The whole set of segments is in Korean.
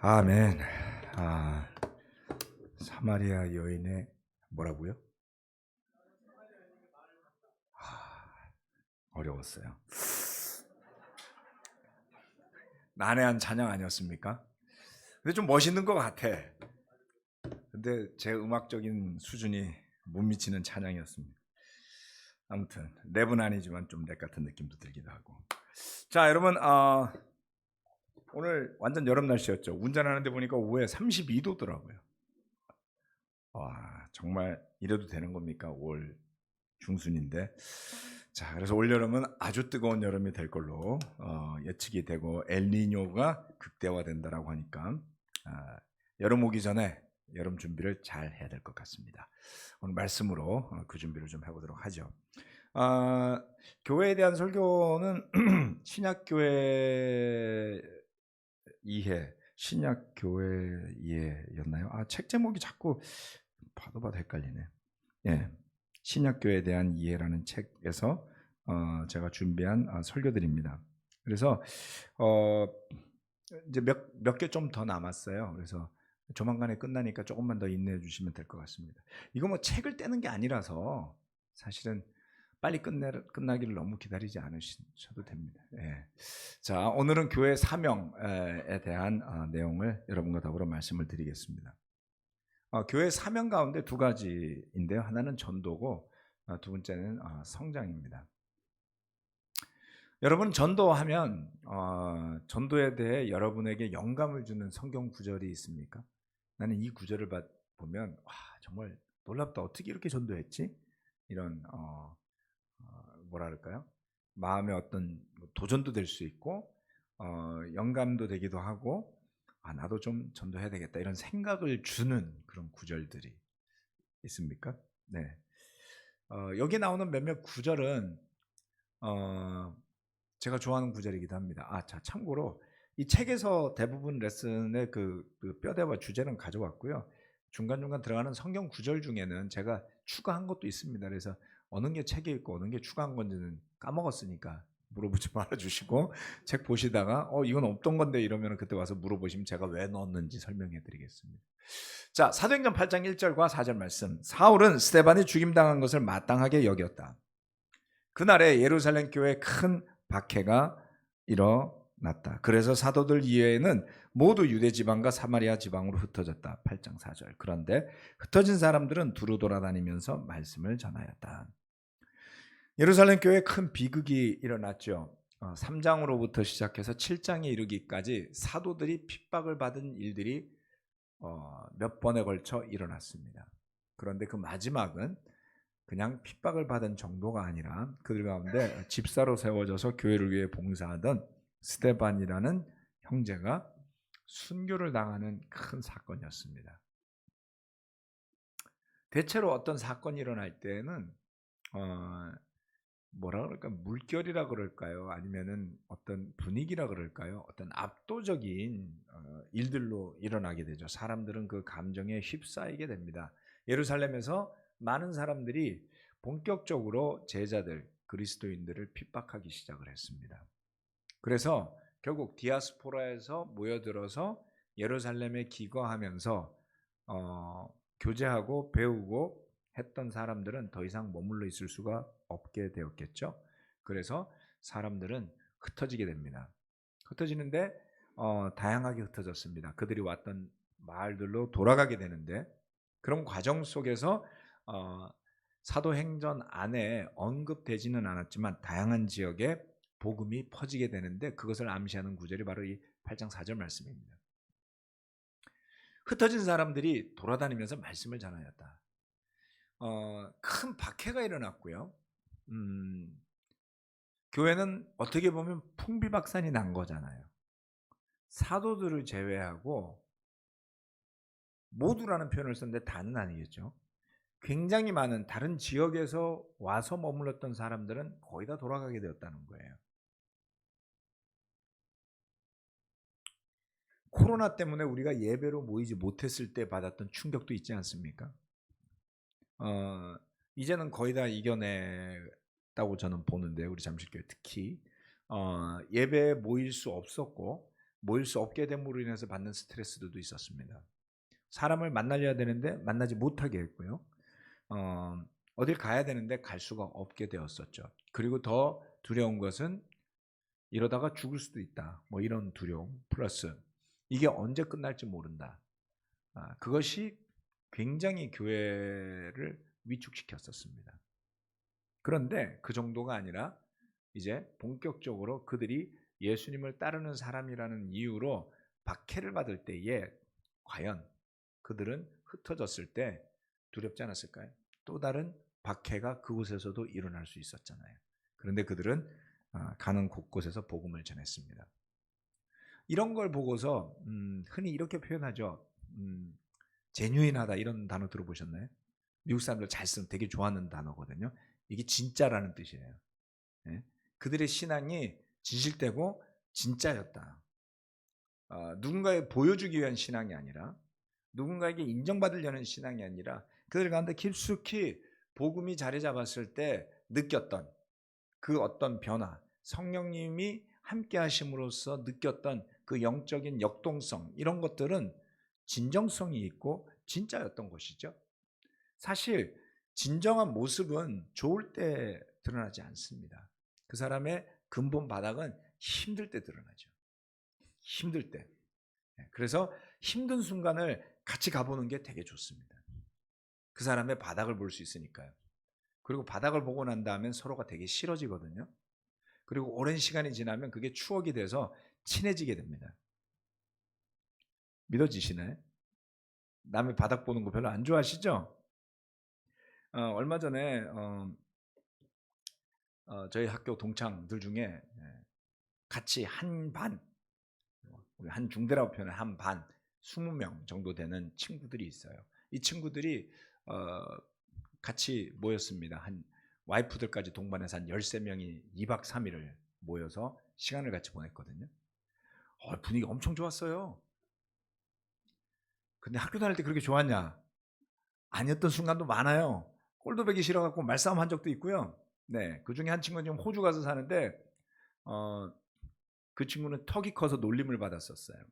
아멘. 아, 사마리아 여인의 뭐라고요? 어려웠어요. 난해한 찬양 아니었습니까? 근데 좀 멋있는 것 같아. 근데 제 음악적인 수준이 못 미치는 찬양이었습니다. 아무튼 랩은 아니지만 좀 랩 같은 느낌도 들기도 하고. 자, 여러분, 오늘 완전 여름 날씨였죠. 운전하는데 보니까 오후에 32도더라고요. 와, 정말 이래도 되는 겁니까? 5월 중순인데. 자, 그래서 올 여름은 아주 뜨거운 여름이 될 걸로 예측이 되고 엘니뇨가 극대화된다라고 하니까 여름 오기 전에 여름 준비를 잘 해야 될 것 같습니다. 오늘 말씀으로 그 준비를 좀 해보도록 하죠. 교회에 대한 설교는 신약교회 이해, 신약교회 이해였나요? 책 제목이 자꾸 봐도 헷갈리네. 예, 신약교회에 대한 이해라는 책에서 제가 준비한 설교들입니다. 그래서 이제 몇 개 좀 더 남았어요. 그래서 조만간에 끝나니까 조금만 더 인내해 주시면 될 것 같습니다. 이거 뭐 책을 떼는 게 아니라서 사실은 빨리 끝나기를 너무 기다리지 않으셔도 됩니다. 예. 자, 오늘은 교회 사명에 대한 내용을 여러분과 더불어 말씀을 드리겠습니다. 교회 사명 가운데 두 가지인데요. 하나는 전도고 두 번째는 성장입니다. 여러분, 전도하면 전도에 대해 여러분에게 영감을 주는 성경 구절이 있습니까? 나는 이 구절을 보면 정말 놀랍다. 어떻게 이렇게 전도했지? 이런 뭐랄까요? 마음의 어떤 도전도 될 수 있고 영감도 되기도 하고 나도 좀 전도해야 되겠다 이런 생각을 주는 그런 구절들이 있습니까? 네. 여기 나오는 몇몇 구절은 제가 좋아하는 구절이기도 합니다. 자, 참고로 이 책에서 대부분 레슨의 그 뼈대와 주제는 가져왔고요. 중간중간 들어가는 성경 구절 중에는 제가 추가한 것도 있습니다. 그래서 어느 게 책에 있고 어느 게 추가한 건지는 까먹었으니까 물어보지 말아주시고 책 보시다가 이건 없던 건데 이러면 그때 와서 물어보시면 제가 왜 넣었는지 설명해 드리겠습니다. 자, 사도행전 8장 1절과 4절 말씀. 사울은 스데반이 죽임당한 것을 마땅하게 여겼다. 그날에 예루살렘 교회에 큰 박해가 일어났다. 그래서 사도들 이외에는 모두 유대 지방과 사마리아 지방으로 흩어졌다. 8장 4절. 그런데 흩어진 사람들은 두루 돌아다니면서 말씀을 전하였다. 예루살렘 교회에 큰 비극이 일어났죠. 3장으로부터 시작해서 7장에 이르기까지 사도들이 핍박을 받은 일들이 몇 번에 걸쳐 일어났습니다. 그런데 그 마지막은 그냥 핍박을 받은 정도가 아니라 그들 가운데 집사로 세워져서 교회를 위해 봉사하던 스데반이라는 형제가 순교를 당하는 큰 사건이었습니다. 대체로 어떤 사건이 일어날 때는 뭐라 그럴까, 물결이라 그럴까요? 아니면은 어떤 분위기라 그럴까요? 어떤 압도적인 일들로 일어나게 되죠. 사람들은 그 감정에 휩싸이게 됩니다. 예루살렘에서 많은 사람들이 본격적으로 제자들, 그리스도인들을 핍박하기 시작을 했습니다. 그래서 결국 디아스포라에서 모여들어서 예루살렘에 기거하면서 교제하고 배우고 했던 사람들은 더 이상 머물러 있을 수가 없게 되었겠죠. 그래서 사람들은 흩어지게 됩니다. 흩어지는데 다양하게 흩어졌습니다. 그들이 왔던 마을들로 돌아가게 되는데 그런 과정 속에서 사도행전 안에 언급되지는 않았지만 다양한 지역에 복음이 퍼지게 되는데 그것을 암시하는 구절이 바로 이 8장 4절 말씀입니다. 흩어진 사람들이 돌아다니면서 말씀을 전하였다. 큰 박해가 일어났고요. 교회는 어떻게 보면 풍비박산이 난 거잖아요. 사도들을 제외하고 모두라는 표현을 썼는데 다는 아니겠죠. 굉장히 많은 다른 지역에서 와서 머물렀던 사람들은 거의 다 돌아가게 되었다는 거예요. 코로나 때문에 우리가 예배로 모이지 못했을 때 받았던 충격도 있지 않습니까? 이제는 거의 다 이겨냈다고 저는 보는데 우리 잠실교회 특히 예배에 모일 수 없었고 모일 수 없게 됨으로 인해서 받는 스트레스들도 있었습니다. 사람을 만나려야 되는데 만나지 못하게 했고요. 어딜 가야 되는데 갈 수가 없게 되었었죠. 그리고 더 두려운 것은 이러다가 죽을 수도 있다. 뭐 이런 두려움 플러스 이게 언제 끝날지 모른다. 그것이 굉장히 교회를 위축시켰었습니다. 그런데 그 정도가 아니라 이제 본격적으로 그들이 예수님을 따르는 사람이라는 이유로 박해를 받을 때에 과연 그들은 흩어졌을 때 두렵지 않았을까요? 또 다른 박해가 그곳에서도 일어날 수 있었잖아요. 그런데 그들은 가는 곳곳에서 복음을 전했습니다. 이런 걸 보고서 흔히 이렇게 표현하죠. 제뉴인하다 이런 단어 들어보셨나요? 미국 사람들 잘 쓰는 되게 좋아하는 단어거든요. 이게 진짜라는 뜻이에요. 예? 그들의 신앙이 진실되고 진짜였다. 누군가에 보여주기 위한 신앙이 아니라 누군가에게 인정받으려는 신앙이 아니라 그들 가운데 깊숙이 복음이 자리 잡았을 때 느꼈던 그 어떤 변화, 성령님이 함께 하심으로써 느꼈던 그 영적인 역동성 이런 것들은 진정성이 있고 진짜였던 것이죠. 사실 진정한 모습은 좋을 때 드러나지 않습니다. 그 사람의 근본 바닥은 힘들 때 드러나죠. 힘들 때. 그래서 힘든 순간을 같이 가보는 게 되게 좋습니다. 그 사람의 바닥을 볼 수 있으니까요. 그리고 바닥을 보고 난 다음엔 서로가 되게 싫어지거든요. 그리고 오랜 시간이 지나면 그게 추억이 돼서 친해지게 됩니다. 믿어지시나요? 남의 바닥 보는 거 별로 안 좋아하시죠? 얼마 전에 저희 학교 동창들 중에 같이 한 반, 우리 한 중대라고 표현을 한 반, 20명 정도 되는 친구들이 있어요. 이 친구들이 같이 모였습니다. 한 와이프들까지 동반해서 한 13명이 2박 3일을 모여서 시간을 같이 보냈거든요. 분위기 엄청 좋았어요. 근데 학교 다닐 때 그렇게 좋았냐? 아니었던 순간도 많아요. 꼴도 보기 싫어갖고 말싸움 한 적도 있고요. 네, 그 중에 한 친구는 지금 호주 가서 사는데 그 친구는 턱이 커서 놀림을 받았었어요.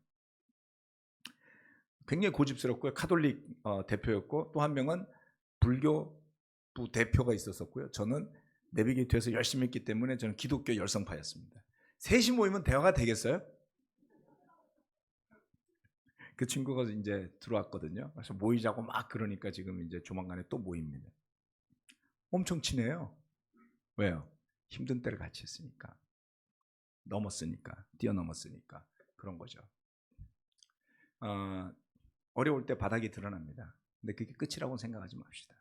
굉장히 고집스럽고요. 카톨릭 대표였고 또 한 명은 불교부 대표가 있었었고요. 저는 내비게이터에서 열심히 했기 때문에 저는 기독교 열성파였습니다. 셋이 모이면 대화가 되겠어요? 그 친구가 이제 들어왔거든요. 그래서 모이자고 막 그러니까 지금 이제 조만간에 또 모입니다. 엄청 친해요. 왜요? 힘든 때를 같이 했으니까. 뛰어넘었으니까 그런 거죠. 어려울 때 바닥이 드러납니다. 근데 그게 끝이라고 생각하지 맙시다.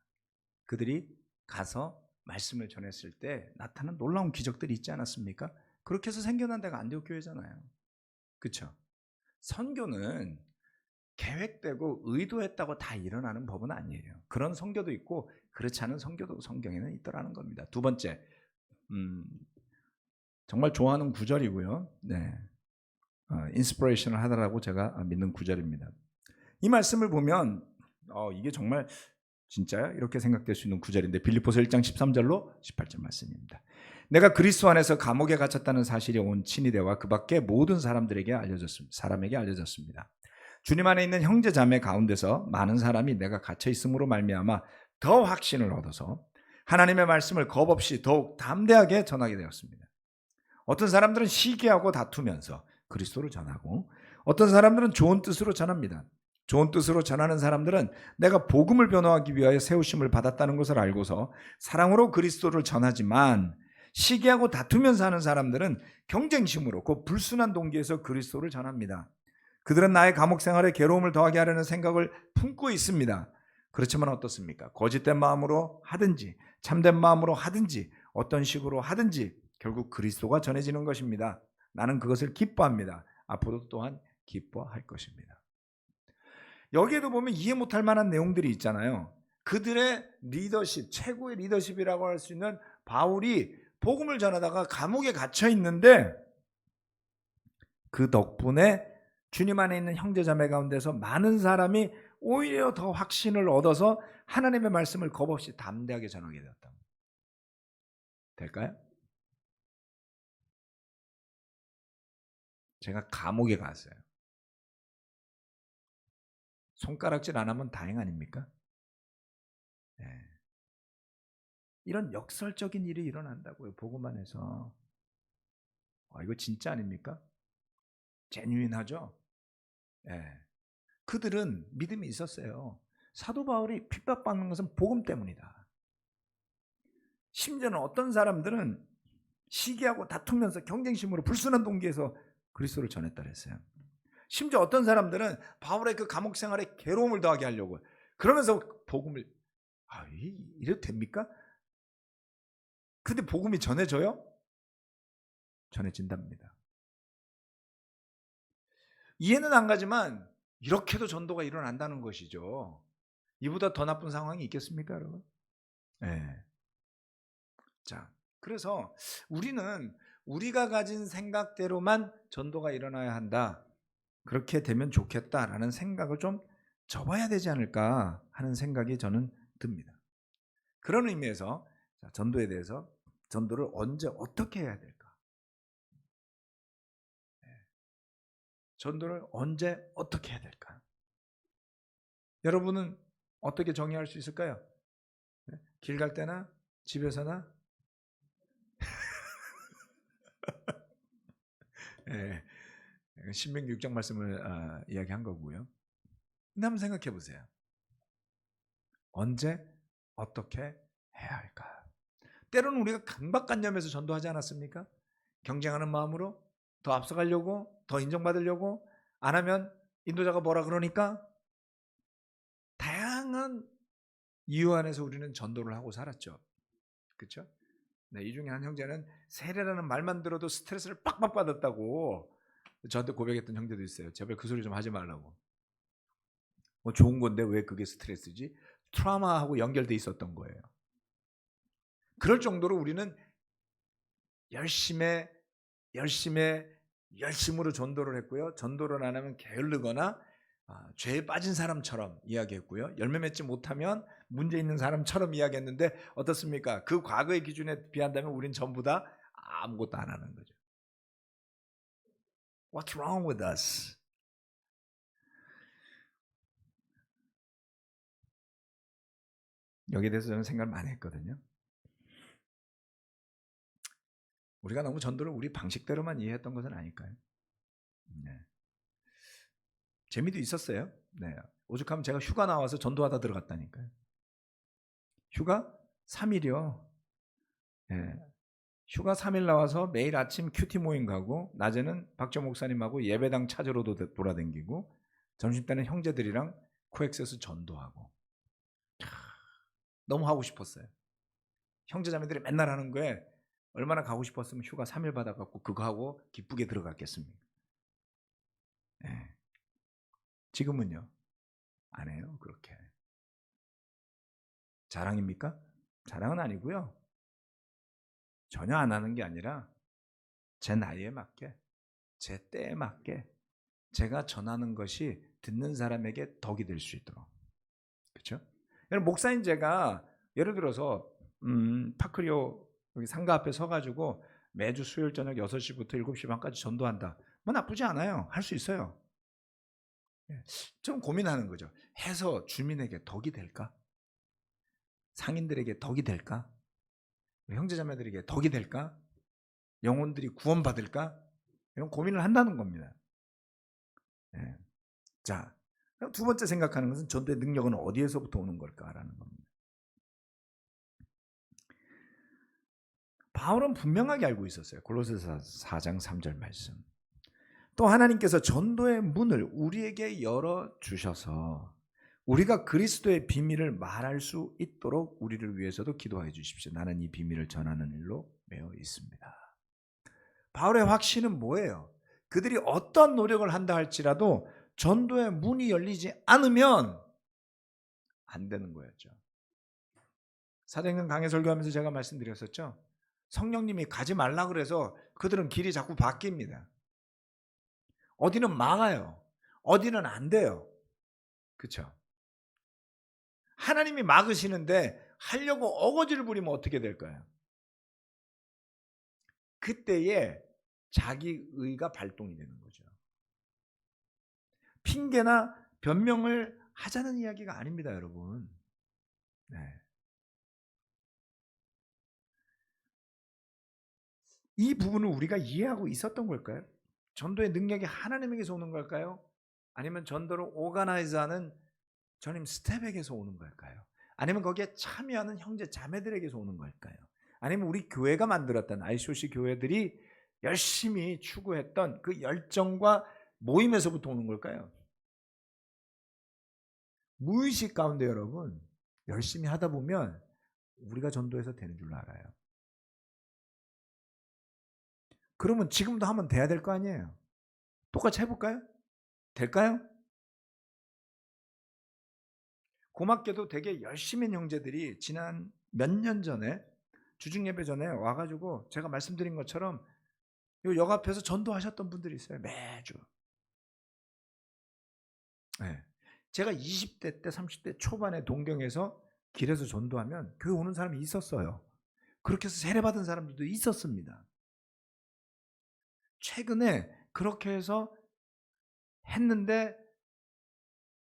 그들이 가서 말씀을 전했을 때 나타난 놀라운 기적들이 있지 않았습니까? 그렇게 해서 생겨난 데가 안디옥 교회잖아요. 그렇죠? 선교는 계획되고 의도했다고 다 일어나는 법은 아니에요. 그런 선교도 있고 그렇지 않은 선교도 성경에는 있더라는 겁니다. 두 번째, 정말 좋아하는 구절이고요. 네, 인스피레이션을 하더라고 제가 믿는 구절입니다. 이 말씀을 보면 이게 정말 진짜야? 이렇게 생각될 수 있는 구절인데 빌립보서 1장 13절로 18절 말씀입니다. 내가 그리스도 안에서 감옥에 갇혔다는 사실이 온 친위대와 그 밖에 모든 사람에게 알려졌습니다. 주님 안에 있는 형제 자매 가운데서 많은 사람이 내가 갇혀 있음으로 말미암아 더 확신을 얻어서 하나님의 말씀을 겁없이 더욱 담대하게 전하게 되었습니다. 어떤 사람들은 시기하고 다투면서 그리스도를 전하고 어떤 사람들은 좋은 뜻으로 전합니다. 좋은 뜻으로 전하는 사람들은 내가 복음을 변호하기 위하여 세우심을 받았다는 것을 알고서 사랑으로 그리스도를 전하지만 시기하고 다투면서 하는 사람들은 경쟁심으로 그 불순한 동기에서 그리스도를 전합니다. 그들은 나의 감옥 생활에 괴로움을 더하게 하려는 생각을 품고 있습니다. 그렇지만 어떻습니까? 거짓된 마음으로 하든지 참된 마음으로 하든지 어떤 식으로 하든지 결국 그리스도가 전해지는 것입니다. 나는 그것을 기뻐합니다. 앞으로도 또한 기뻐할 것입니다. 여기에도 보면 이해 못할 만한 내용들이 있잖아요. 그들의 리더십, 최고의 리더십이라고 할 수 있는 바울이 복음을 전하다가 감옥에 갇혀 있는데 그 덕분에 주님 안에 있는 형제자매 가운데서 많은 사람이 오히려 더 확신을 얻어서 하나님의 말씀을 겁없이 담대하게 전하게 되었다. 될까요? 제가 감옥에 갔어요. 손가락질 안 하면 다행 아닙니까? 네. 이런 역설적인 일이 일어난다고요. 보고만 해서. 이거 진짜 아닙니까? 제뉴인하죠? 네. 그들은 믿음이 있었어요. 사도 바울이 핍박받는 것은 복음 때문이다. 심지어는 어떤 사람들은 시기하고 다투면서 경쟁심으로 불순한 동기에서 그리스도를 전했다 그랬어요. 심지어 어떤 사람들은 바울의 그 감옥 생활에 괴로움을 더하게 하려고 그러면서 복음을 이래도 됩니까? 근데 복음이 전해져요? 전해진답니다. 이해는 안 가지만 이렇게도 전도가 일어난다는 것이죠. 이보다 더 나쁜 상황이 있겠습니까, 여러분? 네. 자, 그래서 우리는 우리가 가진 생각대로만 전도가 일어나야 한다. 그렇게 되면 좋겠다라는 생각을 좀 접어야 되지 않을까 하는 생각이 저는 듭니다. 그런 의미에서 전도에 대해서 전도를 언제 어떻게 해야 될까? 전도를 언제 어떻게 해야 될까? 여러분은 어떻게 정의할 수 있을까요? 길 갈 때나 집에서나? 네, 신명기 6장 말씀을 이야기한 거고요. 근데 한번 생각해 보세요. 언제 어떻게 해야 할까? 때로는 우리가 강박관념에서 전도하지 않았습니까? 경쟁하는 마음으로 더 앞서가려고, 더 인정받으려고, 안 하면 인도자가 뭐라 그러니까 다양한 이유 안에서 우리는 전도를 하고 살았죠. 그렇죠? 네, 이 중에 한 형제는 세례라는 말만 들어도 스트레스를 빡빡 받았다고 저한테 고백했던 형제도 있어요. 제발 그 소리 좀 하지 말라고. 뭐 좋은 건데 왜 그게 스트레스지? 트라우마하고 연결돼 있었던 거예요. 그럴 정도로 우리는 열심으로 전도를 했고요. 전도를 안 하면 게을르거나 죄에 빠진 사람처럼 이야기했고요. 열매 맺지 못하면 문제 있는 사람처럼 이야기했는데 어떻습니까? 그 과거의 기준에 비한다면 우린 전부 다 아무것도 안 하는 거죠. What's wrong with us? 여기에 대해서 저는 생각을 많이 했거든요. 우리가 너무 전도를 우리 방식대로만 이해했던 것은 아닐까요? 네. 재미도 있었어요. 네. 오죽하면 제가 휴가 나와서 전도하다 들어갔다니까요. 휴가 3일이요. 네. 휴가 3일 나와서 매일 아침 큐티 모임 가고 낮에는 박정 목사님하고 예배당 찾으러도 돌아다니고 점심때는 형제들이랑 코엑스에서 전도하고 너무 하고 싶었어요. 형제자매들이 맨날 하는 거에 얼마나 가고 싶었으면 휴가 3일 받아갖고 그거 하고 기쁘게 들어갔겠습니까? 네. 지금은요? 안 해요 그렇게. 자랑입니까? 자랑은 아니고요. 전혀 안 하는 게 아니라 제 나이에 맞게 제 때에 맞게 제가 전하는 것이 듣는 사람에게 덕이 될 수 있도록. 그렇죠? 여러분 목사인 제가 예를 들어서 파크리오 여기 상가 앞에 서가지고 매주 수요일 저녁 6시부터 7시 반까지 전도한다. 뭐 나쁘지 않아요. 할 수 있어요. 좀 고민하는 거죠. 해서 주민에게 덕이 될까? 상인들에게 덕이 될까? 형제자매들에게 덕이 될까? 영혼들이 구원받을까? 이런 고민을 한다는 겁니다. 네. 자, 두 번째 생각하는 것은 전도의 능력은 어디에서부터 오는 걸까라는 겁니다. 바울은 분명하게 알고 있었어요. 골로새서 4장 3절 말씀. 또 하나님께서 전도의 문을 우리에게 열어주셔서 우리가 그리스도의 비밀을 말할 수 있도록 우리를 위해서도 기도해 주십시오. 나는 이 비밀을 전하는 일로 매여 있습니다. 바울의 확신은 뭐예요? 그들이 어떤 노력을 한다 할지라도 전도의 문이 열리지 않으면 안 되는 거였죠. 사도행전 강해 설교하면서 제가 말씀드렸었죠. 성령님이 가지 말라 그래서 그들은 길이 자꾸 바뀝니다. 어디는 망해요. 어디는 안 돼요. 그렇죠? 하나님이 막으시는데 하려고 어거지를 부리면 어떻게 될까요? 그때에 자기 의가 발동이 되는 거죠. 핑계나 변명을 하자는 이야기가 아닙니다, 여러분. 네. 이 부분을 우리가 이해하고 있었던 걸까요? 전도의 능력이 하나님에게서 오는 걸까요? 아니면 전도를 오가나이즈하는 전임 스텝에게서 오는 걸까요? 아니면 거기에 참여하는 형제 자매들에게서 오는 걸까요? 아니면 우리 교회가 만들었던 ICOC 교회들이 열심히 추구했던 그 열정과 모임에서부터 오는 걸까요? 무의식 가운데 여러분 열심히 하다 보면 우리가 전도해서 되는 줄 알아요. 그러면 지금도 하면 돼야 될 거 아니에요? 똑같이 해볼까요? 될까요? 고맙게도 되게 열심히 형제들이 지난 몇 년 전에 주중예배 전에 와가지고 제가 말씀드린 것처럼 역 앞에서 전도하셨던 분들이 있어요. 매주. 네. 제가 20대 때 30대 초반에 동경에서 길에서 전도하면 교회 오는 사람이 있었어요. 그렇게 해서 세례받은 사람들도 있었습니다. 최근에 그렇게 해서 했는데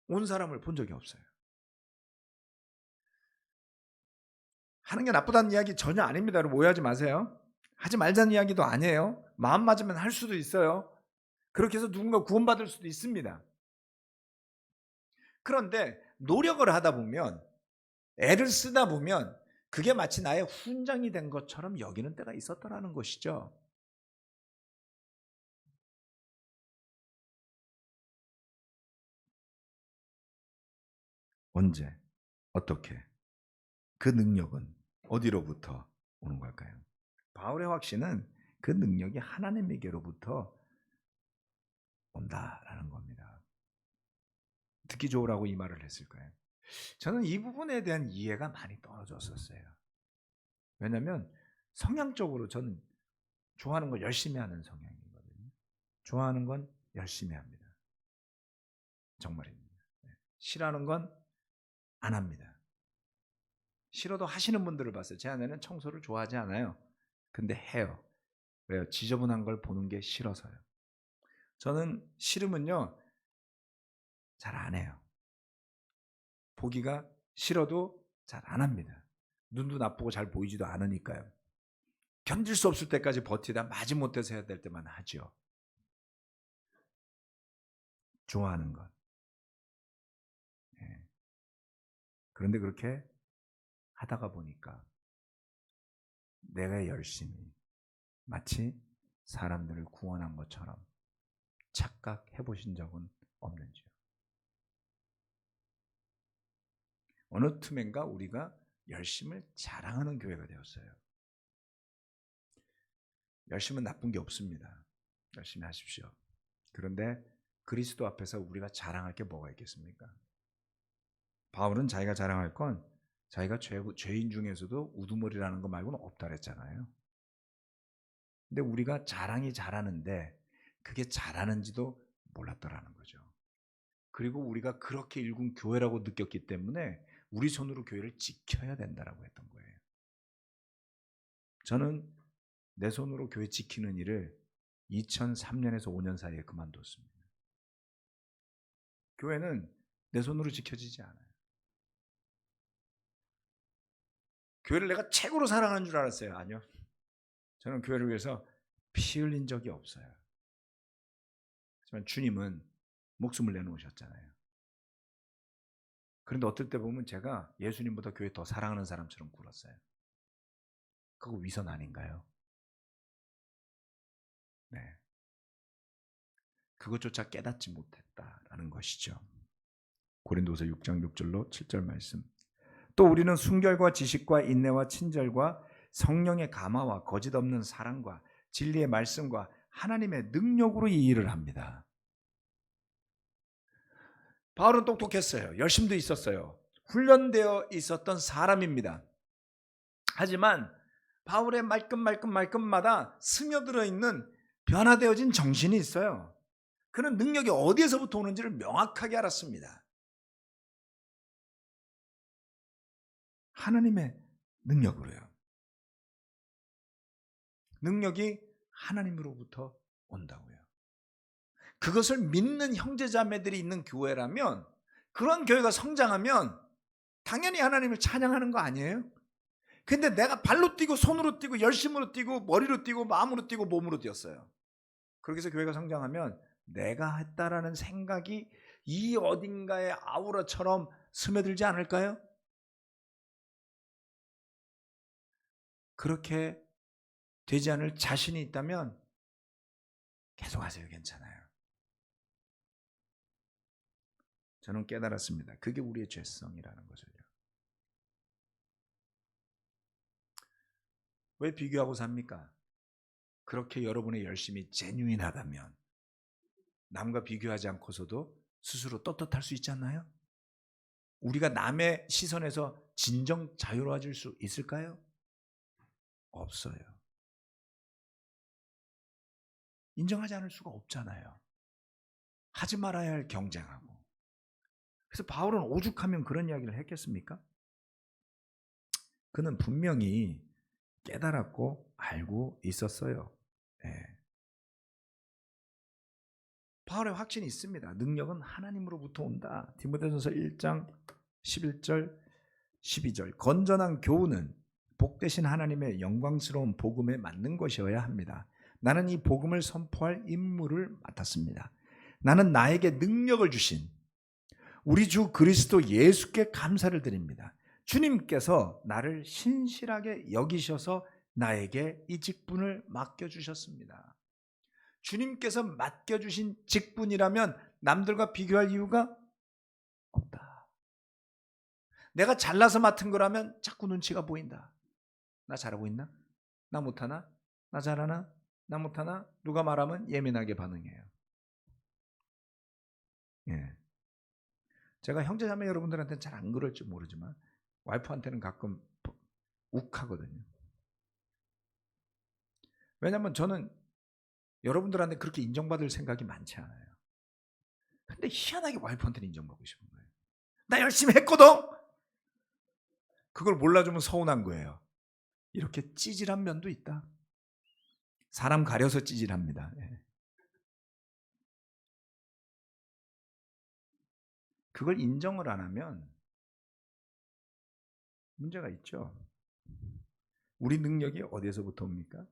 온 사람을 본 적이 없어요. 하는 게 나쁘다는 이야기 전혀 아닙니다. 여러분 오해하지 마세요. 하지 말자는 이야기도 아니에요. 마음 맞으면 할 수도 있어요. 그렇게 해서 누군가 구원받을 수도 있습니다. 그런데 노력을 하다 보면 애를 쓰다 보면 그게 마치 나의 훈장이 된 것처럼 여기는 때가 있었더라는 것이죠. 언제? 어떻게? 그 능력은 어디로부터 오는 걸까요? 바울의 확신은 그 능력이 하나님에게로부터 온다라는 겁니다. 듣기 좋으라고 이 말을 했을까요? 저는 이 부분에 대한 이해가 많이 떨어졌었어요. 왜냐하면 성향적으로 저는 좋아하는 걸 열심히 하는 성향이거든요. 좋아하는 건 열심히 합니다. 정말입니다. 싫어하는 건 안 합니다. 싫어도 하시는 분들을 봤어요. 제 아내는 청소를 좋아하지 않아요. 근데 해요. 왜요? 지저분한 걸 보는 게 싫어서요. 저는 싫으면요 잘 안 해요. 보기가 싫어도 잘 안 합니다. 눈도 나쁘고 잘 보이지도 않으니까요. 견딜 수 없을 때까지 버티다 마지못해서 해야 될 때만 하죠. 좋아하는 것. 예. 그런데 그렇게 하다가 보니까 내가 열심히 마치 사람들을 구원한 것처럼 착각해 보신 적은 없는지요? 어느 틈엔가 우리가 열심을 자랑하는 교회가 되었어요. 열심은 나쁜 게 없습니다. 열심히 하십시오. 그런데 그리스도 앞에서 우리가 자랑할 게 뭐가 있겠습니까? 바울은 자기가 자랑할 건 자기가 죄인 중에서도 우두머리라는 거 말고는 없다 그랬잖아요. 근데 우리가 자랑이 잘하는데 그게 잘하는지도 몰랐더라는 거죠. 그리고 우리가 그렇게 일군 교회라고 느꼈기 때문에 우리 손으로 교회를 지켜야 된다라고 했던 거예요. 저는 내 손으로 교회 지키는 일을 2003년에서 5년 사이에 그만뒀습니다. 교회는 내 손으로 지켜지지 않아요. 교회를 내가 최고로 사랑하는 줄 알았어요. 아니요. 저는 교회를 위해서 피 흘린 적이 없어요. 하지만 주님은 목숨을 내놓으셨잖아요. 그런데 어떨 때 보면 제가 예수님보다 교회 더 사랑하는 사람처럼 굴었어요. 그거 위선 아닌가요? 네. 그것조차 깨닫지 못했다라는 것이죠. 고린도서 6장 6절로 7절 말씀. 또 우리는 순결과 지식과 인내와 친절과 성령의 감화와 거짓 없는 사랑과 진리의 말씀과 하나님의 능력으로 이 일을 합니다. 바울은 똑똑했어요. 열심도 있었어요. 훈련되어 있었던 사람입니다. 하지만 바울의 말끝마다 스며들어 있는 변화되어진 정신이 있어요. 그는 능력이 어디에서부터 오는지를 명확하게 알았습니다. 하나님의 능력으로요. 능력이 하나님으로부터 온다고요. 그것을 믿는 형제자매들이 있는 교회라면, 그런 교회가 성장하면 당연히 하나님을 찬양하는 거 아니에요? 근데 내가 발로 뛰고 손으로 뛰고 열심으로 뛰고 머리로 뛰고 마음으로 뛰고 몸으로 뛰었어요. 그렇게 해서 교회가 성장하면 내가 했다라는 생각이 이 어딘가의 아우라처럼 스며들지 않을까요? 그렇게 되지 않을 자신이 있다면 계속하세요. 괜찮아요. 저는 깨달았습니다. 그게 우리의 죄성이라는 것을요. 왜 비교하고 삽니까? 그렇게 여러분의 열심이 제뉴인하다면 남과 비교하지 않고서도 스스로 떳떳할 수 있지 않나요? 우리가 남의 시선에서 진정 자유로워질 수 있을까요? 없어요. 인정하지 않을 수가 없잖아요. 하지 말아야 할 경쟁하고. 그래서 바울은 오죽하면 그런 이야기를 했겠습니까? 그는 분명히 깨달았고 알고 있었어요. 네. 바울의 확신이 있습니다. 능력은 하나님으로부터 온다. 디모데전서 1장 11절 12절 건전한 교훈은 복되신 하나님의 영광스러운 복음에 맞는 것이어야 합니다. 나는 이 복음을 선포할 임무를 맡았습니다. 나는 나에게 능력을 주신 우리 주 그리스도 예수께 감사를 드립니다. 주님께서 나를 신실하게 여기셔서 나에게 이 직분을 맡겨주셨습니다. 주님께서 맡겨주신 직분이라면 남들과 비교할 이유가 없다. 내가 잘나서 맡은 거라면 자꾸 눈치가 보인다. 나 잘하고 있나? 나 못하나? 나 잘하나? 나 못하나? 누가 말하면 예민하게 반응해요. 예. 제가 형제자매 여러분들한테는 잘 안 그럴지 모르지만 와이프한테는 가끔 욱하거든요. 왜냐하면 저는 여러분들한테 그렇게 인정받을 생각이 많지 않아요. 근데 희한하게 와이프한테는 인정받고 싶은 거예요. 나 열심히 했거든. 그걸 몰라주면 서운한 거예요. 이렇게 찌질한 면도 있다. 사람 가려서 찌질합니다. 그걸 인정을 안 하면 문제가 있죠. 우리 능력이 어디에서부터 옵니까?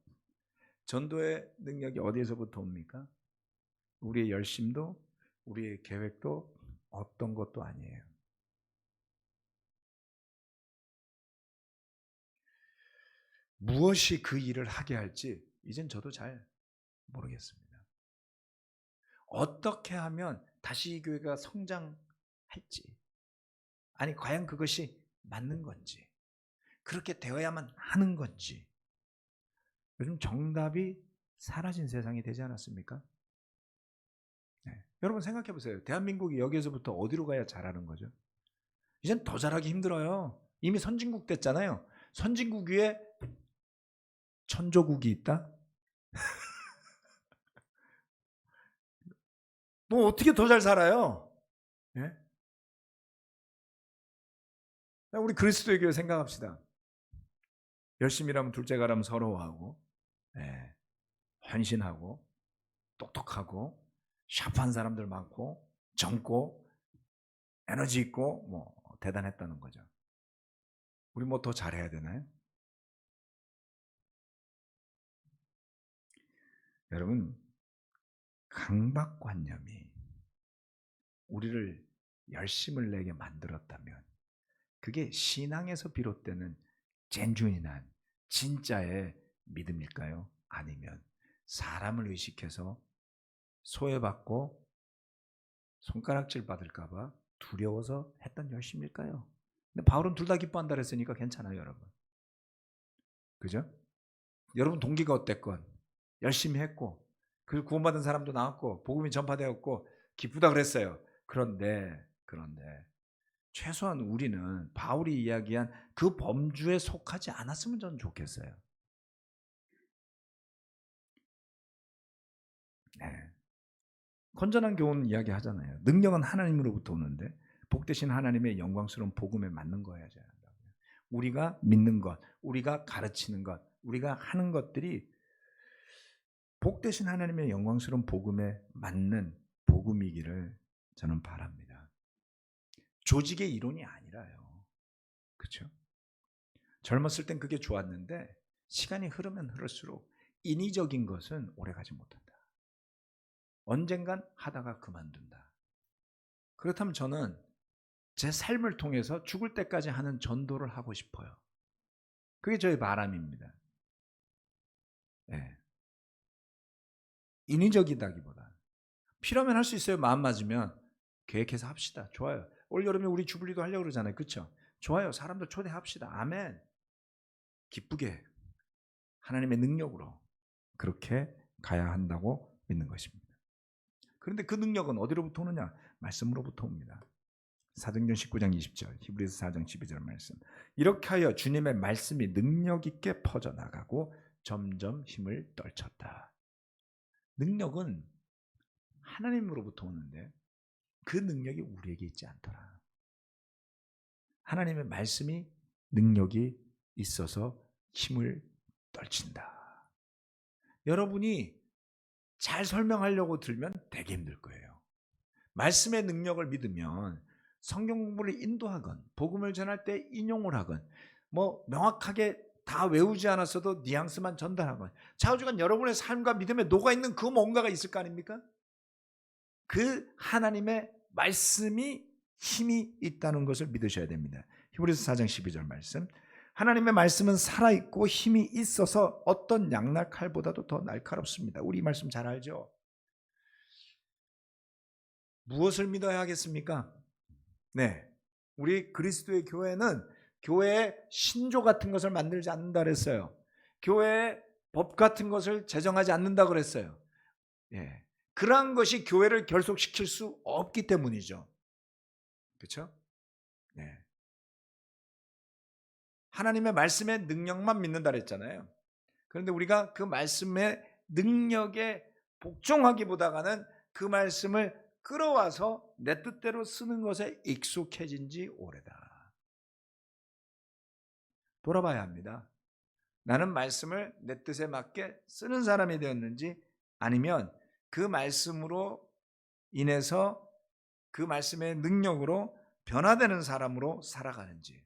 전도의 능력이 어디에서부터 옵니까? 우리의 열심도 우리의 계획도 어떤 것도 아니에요. 무엇이 그 일을 하게 할지 이젠 저도 잘 모르겠습니다. 어떻게 하면 다시 이 교회가 성장할지, 아니 과연 그것이 맞는 건지, 그렇게 되어야만 하는 건지, 요즘 정답이 사라진 세상이 되지 않았습니까? 네. 여러분 생각해 보세요. 대한민국이 여기에서부터 어디로 가야 잘하는 거죠? 이젠 더 잘하기 힘들어요. 이미 선진국 됐잖아요. 선진국 위에 천조국이 있다? 뭐 어떻게 더 잘 살아요? 예? 우리 그리스도의 교회 생각합시다. 열심히 일하면 둘째 가라면 서러워하고, 예, 헌신하고, 똑똑하고, 샤프한 사람들 많고, 젊고, 에너지 있고, 뭐 대단했다는 거죠. 우리 뭐 더 잘해야 되나요? 여러분, 강박관념이 우리를 열심을 내게 만들었다면 그게 신앙에서 비롯되는 젠주인한 진짜의 믿음일까요? 아니면 사람을 의식해서 소외받고 손가락질 받을까 봐 두려워서 했던 열심일까요? 근데 바울은 둘 다 기뻐한다 그랬으니까 괜찮아요, 여러분. 그죠? 여러분 동기가 어땠건 열심히 했고 그 구원받은 사람도 나왔고 복음이 전파되었고 기쁘다 그랬어요. 그런데 최소한 우리는 바울이 이야기한 그 범주에 속하지 않았으면 저는 좋겠어요. 네. 건전한 교훈 이야기 하잖아요. 능력은 하나님으로부터 오는데 복되신 하나님의 영광스러운 복음에 맞는 거여야 한다고요. 우리가 믿는 것, 우리가 가르치는 것, 우리가 하는 것들이 복되신 하나님의 영광스러운 복음에 맞는 복음이기를 저는 바랍니다. 조직의 이론이 아니라요. 그렇죠? 젊었을 땐 그게 좋았는데 시간이 흐르면 흐를수록 인위적인 것은 오래가지 못한다. 언젠간 하다가 그만둔다. 그렇다면 저는 제 삶을 통해서 죽을 때까지 하는 전도를 하고 싶어요. 그게 저의 바람입니다. 네. 인위적이다기보다 필요하면 할 수 있어요. 마음 맞으면 계획해서 합시다. 좋아요. 올 여름에 우리 주불리도 하려고 그러잖아요. 그렇죠? 좋아요. 사람들 초대합시다. 아멘. 기쁘게 하나님의 능력으로 그렇게 가야 한다고 믿는 것입니다. 그런데 그 능력은 어디로부터 오느냐? 말씀으로부터 옵니다. 사도행전 19장 20절, 히브리서 4장 12절 말씀. 이렇게 하여 주님의 말씀이 능력 있게 퍼져나가고 점점 힘을 떨쳤다. 능력은 하나님으로부터 오는데 그 능력이 우리에게 있지 않더라. 하나님의 말씀이 능력이 있어서 힘을 떨친다. 여러분이 잘 설명하려고 들면 되게 힘들 거예요. 말씀의 능력을 믿으면 성경 공부를 인도하건 복음을 전할 때 인용을 하건 뭐 명확하게 다 외우지 않았어도 뉘앙스만 전달하건 좌우지간 여러분의 삶과 믿음에 녹아있는 그 뭔가가 있을 거 아닙니까? 그 하나님의 말씀이 힘이 있다는 것을 믿으셔야 됩니다. 히브리서 4장 12절 말씀. 하나님의 말씀은 살아있고 힘이 있어서 어떤 양날 칼보다도 더 날카롭습니다. 우리 이 말씀 잘 알죠? 무엇을 믿어야 하겠습니까? 네, 우리 그리스도의 교회는 교회에 신조 같은 것을 만들지 않는다 그랬어요. 교회에 법 같은 것을 제정하지 않는다 그랬어요. 예, 그러한 것이 교회를 결속시킬 수 없기 때문이죠. 그렇죠? 네. 하나님의 말씀의 능력만 믿는다 그랬잖아요. 그런데 우리가 그 말씀의 능력에 복종하기보다는 그 말씀을 끌어와서 내 뜻대로 쓰는 것에 익숙해진 지 오래다. 돌아봐야 합니다. 나는 말씀을 내 뜻에 맞게 쓰는 사람이 되었는지 아니면 그 말씀으로 인해서 그 말씀의 능력으로 변화되는 사람으로 살아가는지.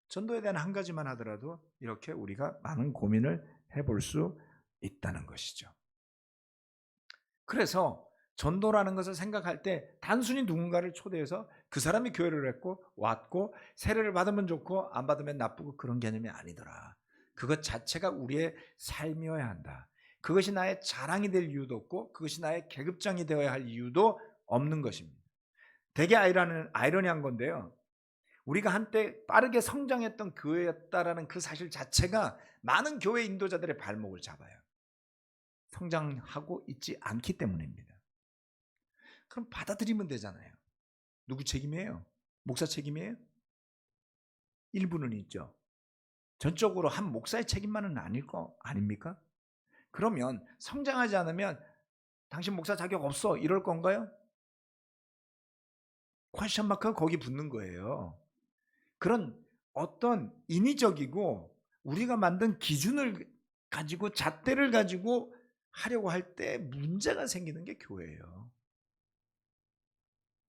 전도에 대한 한 가지만 하더라도 이렇게 우리가 많은 고민을 해볼 수 있다는 것이죠. 그래서 전도라는 것을 생각할 때 단순히 누군가를 초대해서 그 사람이 교회를 했고 왔고 세례를 받으면 좋고 안 받으면 나쁘고 그런 개념이 아니더라. 그것 자체가 우리의 삶이어야 한다. 그것이 나의 자랑이 될 이유도 없고 그것이 나의 계급장이 되어야 할 이유도 없는 것입니다. 되게 아이러니한 건데요. 우리가 한때 빠르게 성장했던 교회였다라는 그 사실 자체가 많은 교회 인도자들의 발목을 잡아요. 성장하고 있지 않기 때문입니다. 그럼 받아들이면 되잖아요. 누구 책임이에요? 목사 책임이에요? 일부는 있죠. 전적으로 한 목사의 책임만은 아닐 거 아닙니까? 그러면 성장하지 않으면 당신 목사 자격 없어 이럴 건가요? 퀘스천 마크가 거기 붙는 거예요. 그런 어떤 인위적이고 우리가 만든 기준을 가지고 잣대를 가지고 하려고 할 때 문제가 생기는 게 교회예요.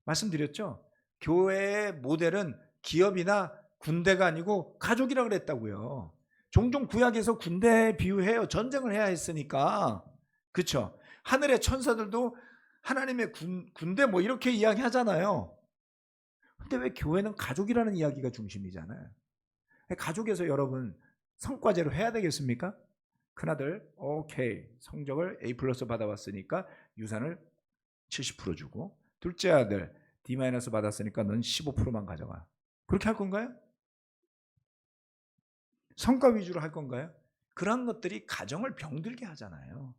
말씀드렸죠? 교회의 모델은 기업이나 군대가 아니고 가족이라고 그랬다고요. 종종 구약에서 군대에 비유해요. 전쟁을 해야 했으니까. 그렇죠? 하늘의 천사들도 하나님의 군대 뭐 이렇게 이야기하잖아요. 근데 왜 교회는 가족이라는 이야기가 중심이잖아요. 가족에서 여러분 성과제로 해야 되겠습니까? 큰아들 오케이 성적을 A+ 받아왔으니까 유산을 70% 주고 둘째 아들 D- 받았으니까 넌 15%만 가져가. 그렇게 할 건가요? 성과 위주로 할 건가요? 그런 것들이 가정을 병들게 하잖아요.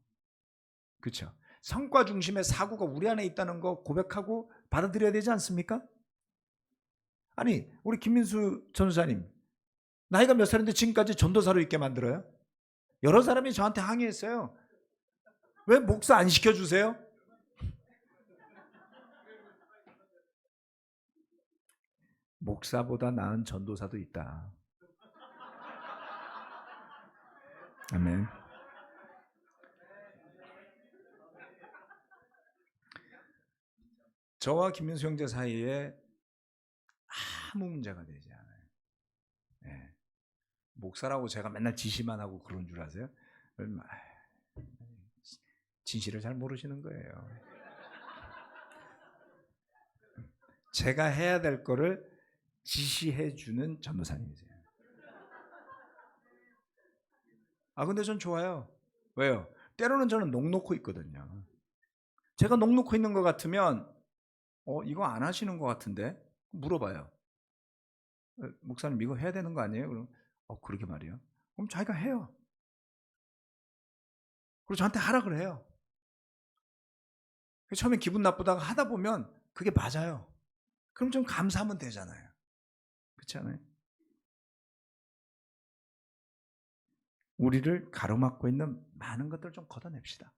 그렇죠? 성과 중심의 사고가 우리 안에 있다는 거 고백하고 받아들여야 되지 않습니까? 아니 우리 김민수 전사님 나이가 몇 살인데 지금까지 전도사로 있게 만들어요? 여러 사람이 저한테 항의했어요. 왜 목사 안 시켜주세요? 목사보다 나은 전도사도 있다. 아멘. 저와 김민수 형제 사이에 아무 문제가 되지 않아요. 예. 목사라고 제가 맨날 지시만 하고 그런 줄 아세요? 진실을 잘 모르시는 거예요. 제가 해야 될 거를 지시해 주는 전도사님이세요. 근데 전 좋아요. 왜요? 때로는 저는 넋 놓고 있거든요. 제가 넋 놓고 있는 것 같으면 이거 안 하시는 것 같은데? 물어봐요. 목사님 이거 해야 되는 거 아니에요? 그럼 그러게 말이에요. 그럼 자기가 해요. 그리고 저한테 하라 그래요. 처음에 기분 나쁘다가 하다 보면 그게 맞아요. 그럼 좀 감사하면 되잖아요. 그렇지 않아요? 우리를 가로막고 있는 많은 것들을 좀 걷어냅시다.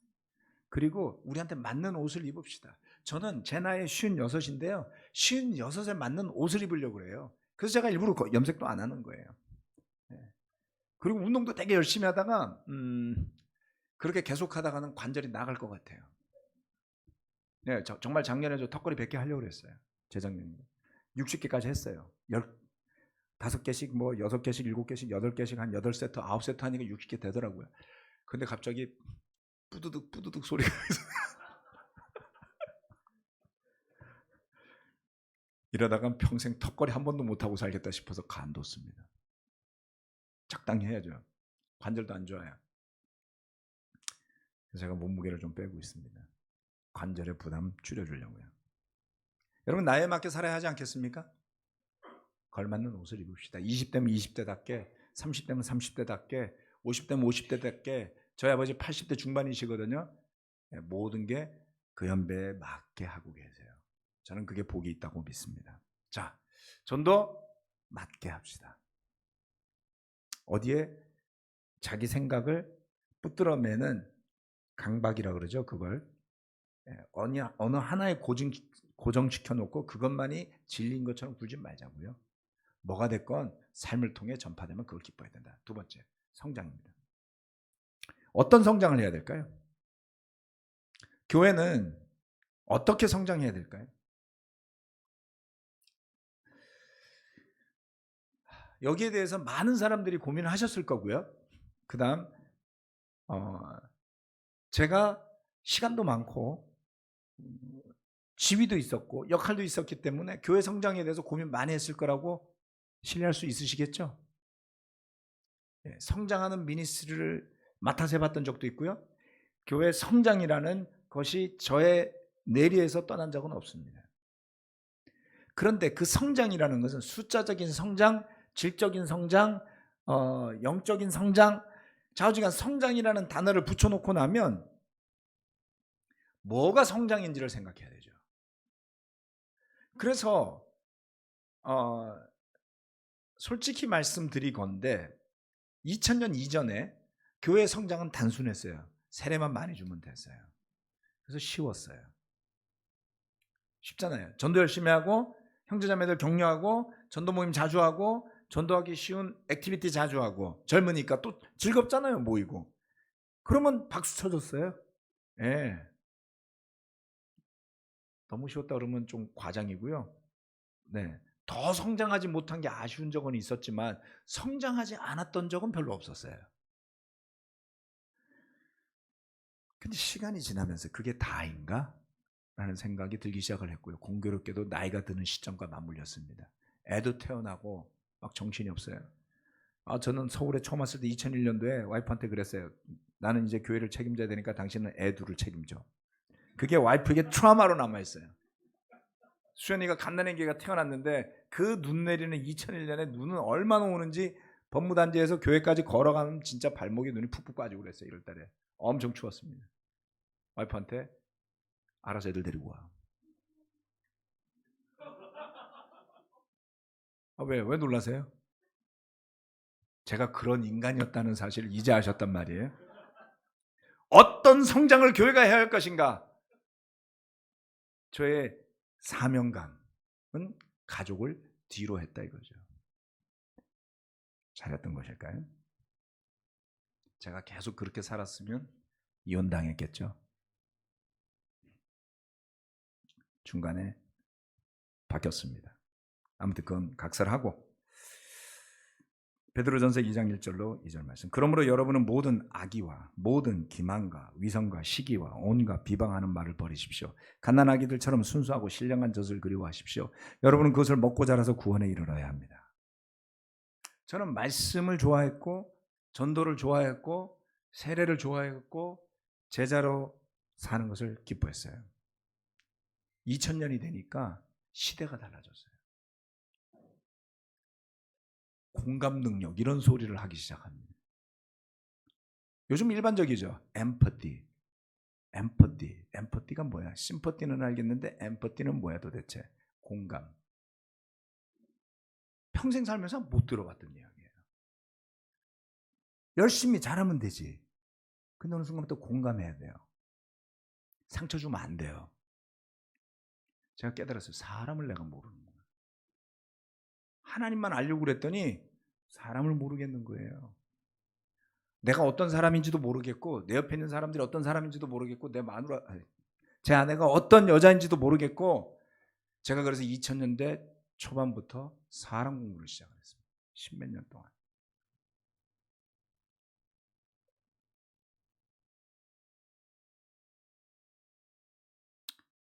그리고 우리한테 맞는 옷을 입읍시다. 저는 제 나이 56인데요. 56에 맞는 옷을 입으려고 그래요. 그래서 제가 일부러 염색도 안 하는 거예요. 그리고 운동도 되게 열심히 하다가 그렇게 계속 하다가는 관절이 나갈 것 같아요. 네, 정말 작년에 저 턱걸이 100개 하려고 그랬어요. 재작년에 60개까지 했어요. 5개씩 뭐 6개씩 7개씩 8개씩 한 8세트 9세트 하니까 60개 되더라고요. 근데 갑자기 뿌드득 뿌드득 소리가 이러다가 평생 턱걸이 한 번도 못하고 살겠다 싶어서 간뒀습니다. 적당히 해야죠. 관절도 안 좋아요. 그래서 제가 몸무게를 좀 빼고 있습니다. 관절의 부담 줄여주려고요. 여러분 나이에 맞게 살아야 하지 않겠습니까? 걸맞는 옷을 입읍시다. 20대면 20대답게, 30대면 30대답게, 50대면 50대답게. 저희 아버지 80대 중반이시거든요. 모든 게 그 연배에 맞게 하고 계세요. 저는 그게 복이 있다고 믿습니다. 자, 전도 맞게 합시다. 어디에 자기 생각을 붙들어매는 강박이라 그러죠. 그걸 어느 하나에 고정시켜 놓고 그것만이 진리인 것처럼 굴지 말자고요. 뭐가 됐건 삶을 통해 전파되면 그걸 기뻐해야 된다. 두 번째, 성장입니다. 어떤 성장을 해야 될까요? 교회는 어떻게 성장해야 될까요? 여기에 대해서 많은 사람들이 고민을 하셨을 거고요. 그 다음 제가 시간도 많고 지위도 있었고 역할도 있었기 때문에 교회 성장에 대해서 고민 많이 했을 거라고 신뢰할 수 있으시겠죠? 성장하는 미니스트리를 맡아서 해봤던 적도 있고요. 교회 성장이라는 것이 저의 내리에서 떠난 적은 없습니다. 그런데 그 성장이라는 것은 숫자적인 성장, 질적인 성장, 영적인 성장, 좌우지간 성장이라는 단어를 붙여놓고 나면 뭐가 성장인지를 생각해야 되죠. 그래서 솔직히 말씀드리건대 2000년 이전에 교회 성장은 단순했어요. 세례만 많이 주면 됐어요. 그래서 쉬웠어요. 쉽잖아요. 전도 열심히 하고 형제자매들 격려하고 전도 모임 자주 하고 전도하기 쉬운 액티비티 자주 하고 젊으니까 또 즐겁잖아요. 모이고. 그러면 박수 쳐줬어요. 예. 너무 쉬웠다 그러면 좀 과장이고요. 네. 더 성장하지 못한 게 아쉬운 적은 있었지만 성장하지 않았던 적은 별로 없었어요. 근데 시간이 지나면서 그게 다인가? 라는 생각이 들기 시작을 했고요. 공교롭게도 나이가 드는 시점과 맞물렸습니다. 애도 태어나고 막 정신이 없어요. 저는 서울에 처음 왔을 때 2001년도에 와이프한테 그랬어요. 나는 이제 교회를 책임져야 되니까 당신은 애 둘을 책임져. 그게 와이프에게 트라우마로 남아있어요. 수연이가 갓난아기가 태어났는데 그 눈 내리는 2001년에 눈은 얼마나 오는지 법무단지에서 교회까지 걸어가면 진짜 발목에 눈이 푹푹 빠지고 그랬어요. 1월달에 엄청 추웠습니다. 와이프한테 알아서 애들 데리고 와. 왜 놀라세요? 제가 그런 인간이었다는 사실을 이제 아셨단 말이에요. 어떤 성장을 교회가 해야 할 것인가? 저의 사명감은 가족을 뒤로 했다 이거죠. 잘했던 것일까요? 제가 계속 그렇게 살았으면 이혼당했겠죠. 중간에 바뀌었습니다. 아무튼 그건 각설하고 베드로전서 2장 1절로 2절 말씀. 그러므로 여러분은 모든 악의와 모든 기만과 위선과 시기와 온갖 비방하는 말을 버리십시오. 갓난아기들처럼 순수하고 신령한 젖을 그리워하십시오. 여러분은 그것을 먹고 자라서 구원에 이르러야 합니다. 저는 말씀을 좋아했고 전도를 좋아했고 세례를 좋아했고 제자로 사는 것을 기뻐했어요. 2000년이 되니까 시대가 달라졌어요. 공감 능력 이런 소리를 하기 시작합니다. 요즘 일반적이죠. 엠퍼티가 뭐야? 심퍼티는 알겠는데 엠퍼티는 뭐야 도대체? 공감. 평생 살면서 못 들어봤던 이야기예요. 열심히 잘하면 되지. 근데 어느 순간부터 공감해야 돼요. 상처 주면 안 돼요. 제가 깨달았어요. 사람을 내가 모르는 거예요. 하나님만 알려고 그랬더니 사람을 모르겠는 거예요. 내가 어떤 사람인지도 모르겠고 내 옆에 있는 사람들이 어떤 사람인지도 모르겠고 제 아내가 어떤 여자인지도 모르겠고 제가 그래서 2000년대 초반부터 사람 공부를 시작했습니다. 10몇 년 동안.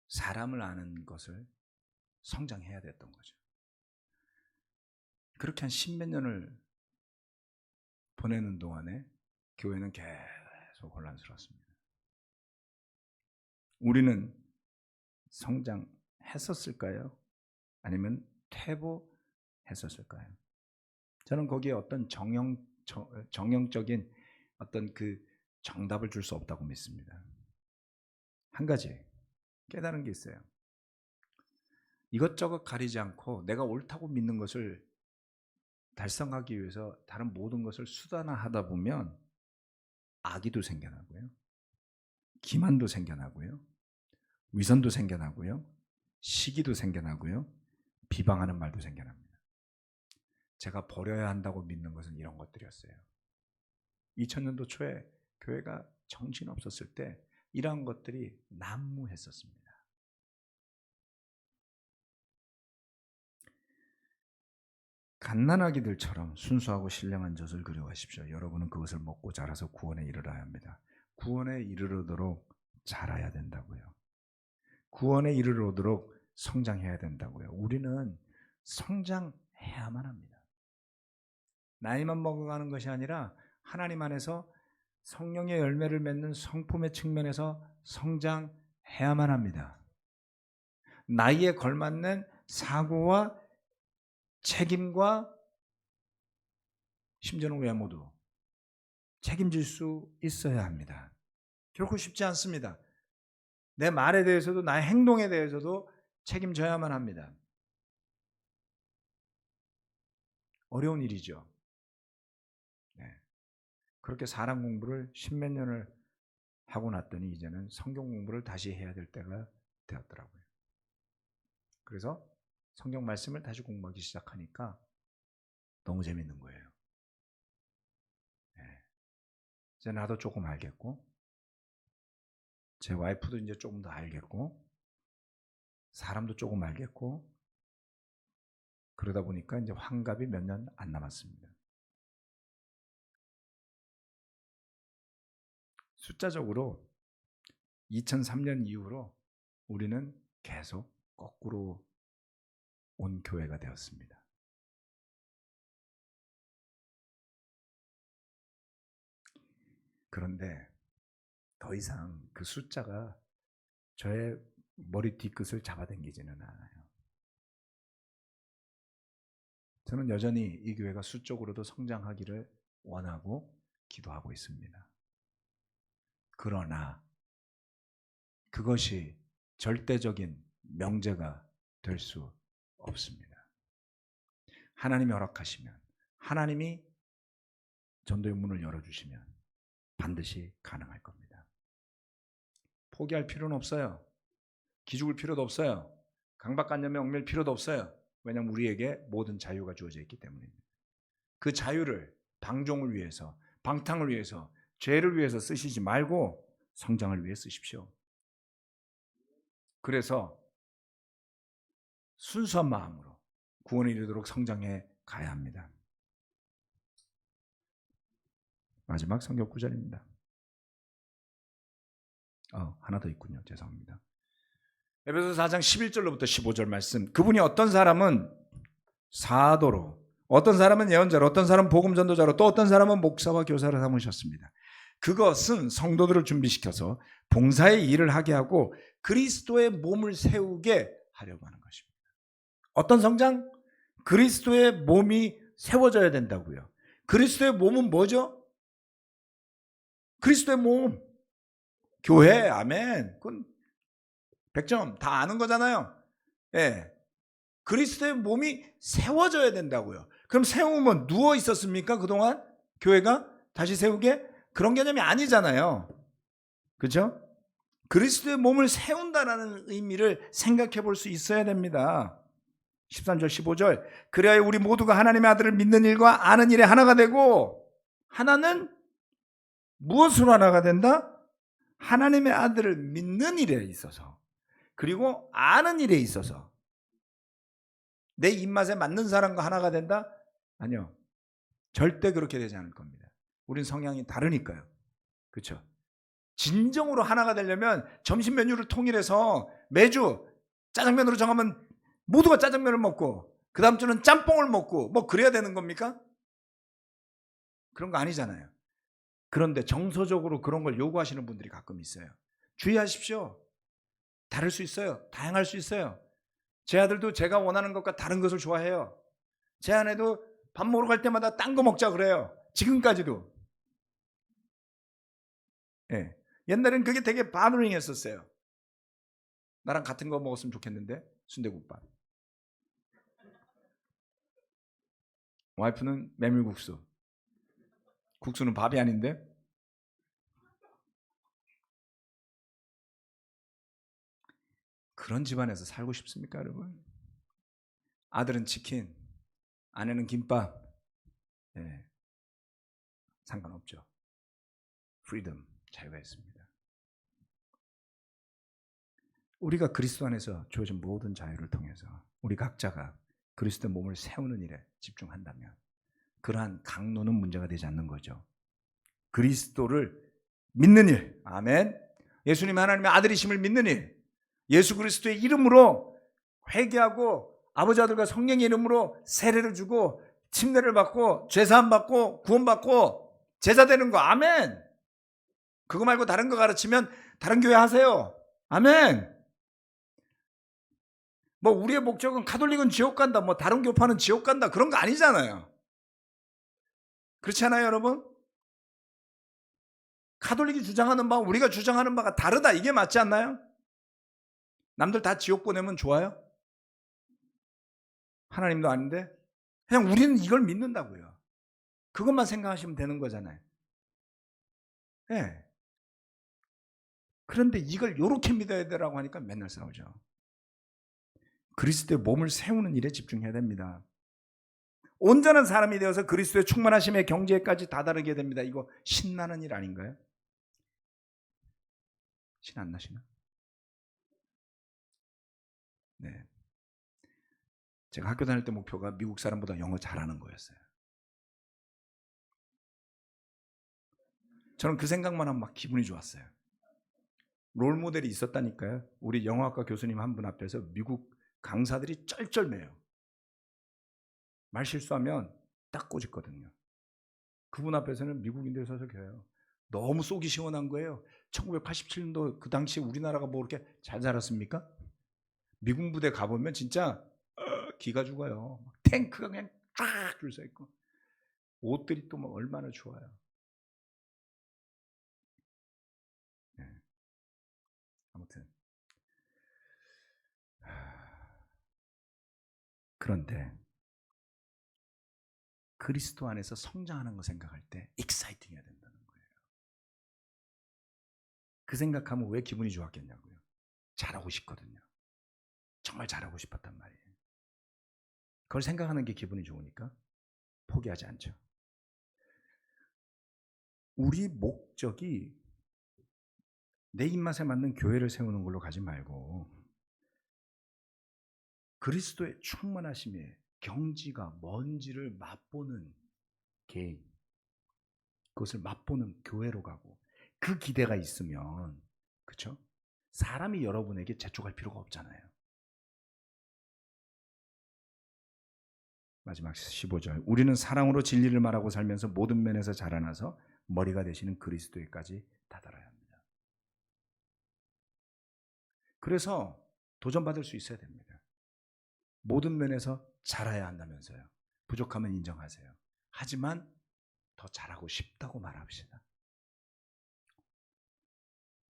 사람을 아는 것을 성장해야 됐던 거죠. 그렇게 한 10몇 년을 보내는 동안에 교회는 계속 혼란스러웠습니다. 우리는 성장했었을까요? 아니면 퇴보했었을까요? 저는 거기에 어떤 정형적인 어떤 그 정답을 줄 수 없다고 믿습니다. 한 가지 깨달은 게 있어요. 이것저것 가리지 않고 내가 옳다고 믿는 것을 달성하기 위해서 다른 모든 것을 수단화하다 보면 악의도 생겨나고요. 기만도 생겨나고요. 위선도 생겨나고요. 시기도 생겨나고요. 비방하는 말도 생겨납니다. 제가 버려야 한다고 믿는 것은 이런 것들이었어요. 2000년도 초에 교회가 정신없었을 때 이러한 것들이 난무했었습니다. 갓난아기들처럼 순수하고 신령한 젖을 그리워하십시오. 여러분은 그것을 먹고 자라서 구원에 이르러야 합니다. 구원에 이르도록 자라야 된다고요. 구원에 이르도록 성장해야 된다고요. 우리는 성장해야만 합니다. 나이만 먹어가는 것이 아니라 하나님 안에서 성령의 열매를 맺는 성품의 측면에서 성장해야만 합니다. 나이에 걸맞는 사고와 책임과 심지어는 외모도 책임질 수 있어야 합니다. 결코 쉽지 않습니다. 내 말에 대해서도 나의 행동에 대해서도 책임져야만 합니다. 어려운 일이죠. 네. 그렇게 사람 공부를 10몇 년을 하고 났더니 이제는 성경 공부를 다시 해야 될 때가 되었더라고요. 그래서 성경 말씀을 다시 공부하기 시작하니까 너무 재밌는 거예요. 네. 이제 나도 조금 알겠고 제 와이프도 이제 조금 더 알겠고 사람도 조금 알겠고 그러다 보니까 이제 환갑이 몇 년 안 남았습니다. 숫자적으로 2003년 이후로 우리는 계속 거꾸로 온 교회가 되었습니다. 그런데 더 이상 그 숫자가 저의 머리 뒤끝을 잡아당기지는 않아요. 저는 여전히 이 교회가 수적으로도 성장하기를 원하고 기도하고 있습니다. 그러나 그것이 절대적인 명제가 될 수 없습니다. 하나님이 허락하시면, 하나님이 전도의 문을 열어주시면 반드시 가능할 겁니다. 포기할 필요는 없어요. 기죽을 필요도 없어요. 강박관념에 얽매일 필요도 없어요. 왜냐하면 우리에게 모든 자유가 주어져 있기 때문입니다. 그 자유를 방종을 위해서, 방탕을 위해서, 죄를 위해서 쓰시지 말고 성장을 위해 쓰십시오. 그래서 순수한 마음으로 구원에 이르도록 성장해 가야 합니다. 마지막 성경 구절입니다. 하나 더 있군요. 죄송합니다. 에베소서 4장 11절로부터 15절 말씀. 그분이 어떤 사람은 사도로, 어떤 사람은 예언자로, 어떤 사람은 복음 전도자로, 또 어떤 사람은 목사와 교사를 삼으셨습니다. 그것은 성도들을 준비시켜서 봉사의 일을 하게 하고 그리스도의 몸을 세우게 하려고 하는 것입니다. 어떤 성장? 그리스도의 몸이 세워져야 된다고요. 그리스도의 몸은 뭐죠? 그리스도의 몸. 교회, 아멘. 그건 100점 다 아는 거잖아요. 예. 그리스도의 몸이 세워져야 된다고요. 그럼 세우면 누워 있었습니까? 그동안 교회가 다시 세우게? 그런 개념이 아니잖아요. 그렇죠? 그리스도의 몸을 세운다는 의미를 생각해 볼 수 있어야 됩니다. 13절 15절. 그래야 우리 모두가 하나님의 아들을 믿는 일과 아는 일에 하나가 되고, 하나는 무엇으로 하나가 된다? 하나님의 아들을 믿는 일에 있어서, 그리고 아는 일에 있어서 내 입맛에 맞는 사람과 하나가 된다? 아니요. 절대 그렇게 되지 않을 겁니다. 우린 성향이 다르니까요. 그렇죠? 진정으로 하나가 되려면 점심 메뉴를 통일해서 매주 짜장면으로 정하면 모두가 짜장면을 먹고 그 다음 주는 짬뽕을 먹고 뭐 그래야 되는 겁니까? 그런 거 아니잖아요. 그런데 정서적으로 그런 걸 요구하시는 분들이 가끔 있어요. 주의하십시오. 다를 수 있어요. 다양할 수 있어요. 제 아들도 제가 원하는 것과 다른 것을 좋아해요. 제 아내도 밥 먹으러 갈 때마다 딴 거 먹자 그래요. 지금까지도. 예. 옛날엔 그게 되게 바너링했었어요. 나랑 같은 거 먹었으면 좋겠는데 순대국밥. 와이프는 메밀국수. 국수는 밥이 아닌데. 그런 집안에서 살고 싶습니까, 여러분? 아들은 치킨, 아내는 김밥. 예. 상관없죠. 프리덤, 자유가 있습니다. 우리가 그리스도 안에서 주어진 모든 자유를 통해서 우리 각자가 그리스도의 몸을 세우는 일에 집중한다면 그러한 강론은 문제가 되지 않는 거죠. 그리스도를 믿는 일, 아멘. 예수님 하나님의 아들이심을 믿는 일, 예수 그리스도의 이름으로 회개하고 아버지 아들과 성령의 이름으로 세례를 주고 침례를 받고 죄사함 받고 구원받고 제자 되는 거, 아멘. 그거 말고 다른 거 가르치면 다른 교회 하세요. 아멘. 뭐 우리의 목적은 가톨릭은 지옥 간다, 뭐 다른 교파는 지옥 간다, 그런 거 아니잖아요. 그렇지 않아요, 여러분? 가톨릭이 주장하는 바와 우리가 주장하는 바가 다르다, 이게 맞지 않나요? 남들 다 지옥 보내면 좋아요? 하나님도 아닌데? 그냥 우리는 이걸 믿는다고요. 그것만 생각하시면 되는 거잖아요. 네. 그런데 이걸 이렇게 믿어야 되라고 하니까 맨날 싸우죠. 그리스도의 몸을 세우는 일에 집중해야 됩니다. 온전한 사람이 되어서 그리스도의 충만하심의 경지에까지 다다르게 됩니다. 이거 신나는 일 아닌가요? 신 안 나시나? 네. 제가 학교 다닐 때 목표가 미국 사람보다 영어 잘하는 거였어요. 저는 그 생각만 하면 막 기분이 좋았어요. 롤 모델이 있었다니까요. 우리 영어학과 교수님 한 분 앞에서 미국 강사들이 쩔쩔매요. 말 실수하면 딱 꼬집거든요. 그분 앞에서는 미국인들이 서서 겨요. 너무 속이 시원한 거예요. 1987년도 그 당시 우리나라가 뭐 그렇게 잘 자랐습니까? 미군 부대 가보면 진짜 기가 죽어요. 탱크가 그냥 쫙 줄 서 있고 옷들이 또 막 얼마나 좋아요. 네. 아무튼 그런데 그리스도 안에서 성장하는 거 생각할 때 익사이팅해야 된다는 거예요. 그 생각하면 왜 기분이 좋았겠냐고요. 잘하고 싶거든요. 정말 잘하고 싶었단 말이에요. 그걸 생각하는 게 기분이 좋으니까 포기하지 않죠. 우리 목적이 내 입맛에 맞는 교회를 세우는 걸로 가지 말고 그리스도의 충만하심의 경지가 뭔지를 맛보는 개인, 그것을 맛보는 교회로 가고 그 기대가 있으면, 그렇죠? 사람이 여러분에게 재촉할 필요가 없잖아요. 마지막 15절. 우리는 사랑으로 진리를 말하고 살면서 모든 면에서 자라나서 머리가 되시는 그리스도에까지 다다라야 합니다. 그래서 도전받을 수 있어야 됩니다. 모든 면에서 자라야 한다면서요. 부족하면 인정하세요. 하지만 더 잘하고 싶다고 말합시다.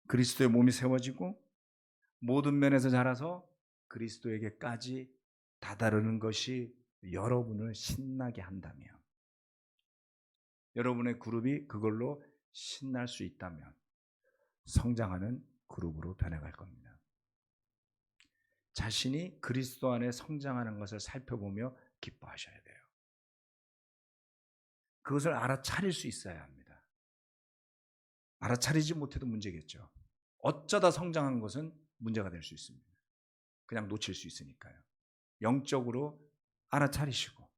그리스도의 몸이 세워지고 모든 면에서 자라서 그리스도에게까지 다다르는 것이 여러분을 신나게 한다면, 여러분의 그룹이 그걸로 신날 수 있다면 성장하는 그룹으로 변해갈 겁니다. 자신이 그리스도 안에 성장하는 것을 살펴보며 기뻐하셔야 돼요. 그것을 알아차릴 수 있어야 합니다. 알아차리지 못해도 문제겠죠. 어쩌다 성장한 것은 문제가 될 수 있습니다. 그냥 놓칠 수 있으니까요. 영적으로 알아차리시고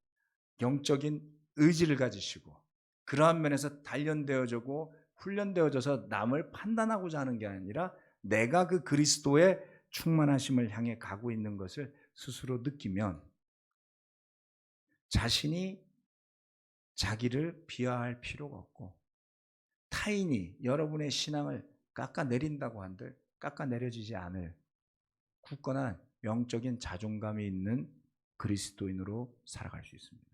영적인 의지를 가지시고 그러한 면에서 단련되어지고 훈련되어져서 남을 판단하고자 하는 게 아니라 내가 그 그리스도의 충만하심을 향해 가고 있는 것을 스스로 느끼면 자신이 자기를 비하할 필요가 없고 타인이 여러분의 신앙을 깎아내린다고 한들 깎아내려지지 않을 굳건한 영적인 자존감이 있는 그리스도인으로 살아갈 수 있습니다.